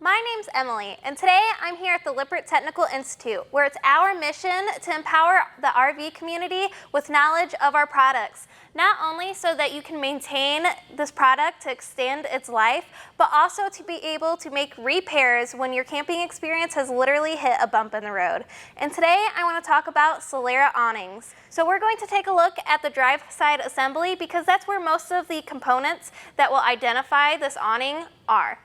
My name's Emily, and today I'm here at the Lippert Technical Institute, where it's our mission to empower the RV community with knowledge of our products, not only so that you can maintain this product to extend its life, but also to be able to make repairs when your camping experience has literally hit a bump in the road. And today I want to talk about Solera awnings. So we're going to take a look at the drive side assembly because that's where most of the components that will identify this awning are.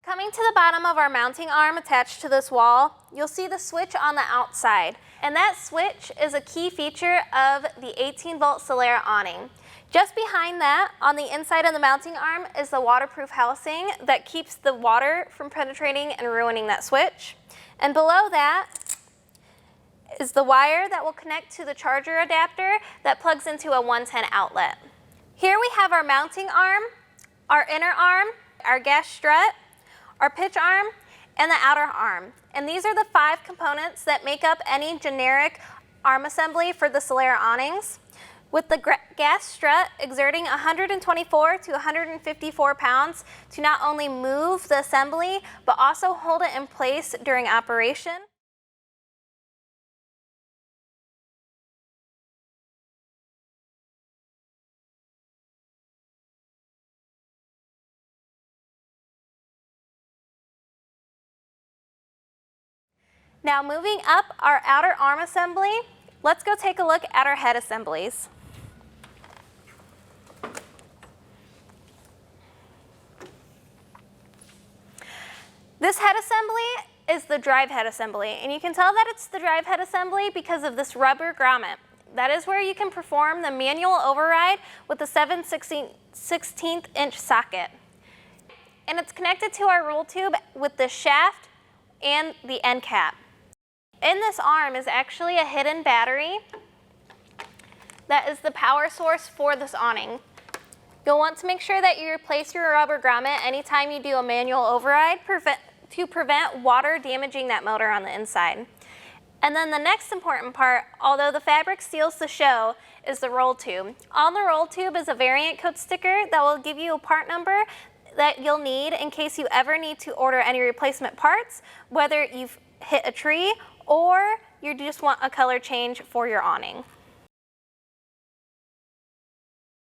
Coming to the bottom of our mounting arm attached to this wall, you'll see the switch on the outside. And that switch is a key feature of the 18-volt Solera awning. Just behind that, on the inside of the mounting arm, is the waterproof housing that keeps the water from penetrating and ruining that switch. And below that is the wire that will connect to the charger adapter that plugs into a 110 outlet. Here we have our mounting arm, our inner arm, our gas strut, our pitch arm, and the outer arm. And these are the 5 components that make up any generic arm assembly for the Solera awnings, with the gas strut exerting 124 to 154 pounds to not only move the assembly, but also hold it in place during operation. Now moving up our outer arm assembly, let's go take a look at our head assemblies. This head assembly is the drive head assembly, and you can tell that it's the drive head assembly because of this rubber grommet. That is where you can perform the manual override with the 7/16 inch socket. And it's connected to our roll tube with the shaft and the end cap. In this arm is actually a hidden battery that is the power source for this awning. You'll want to make sure that you replace your rubber grommet anytime you do a manual override to prevent water damaging that motor on the inside. And then the next important part, although the fabric seals the show, is the roll tube. On the roll tube is a variant code sticker that will give you a part number that you'll need in case you ever need to order any replacement parts, whether you've hit a tree or you just want a color change for your awning.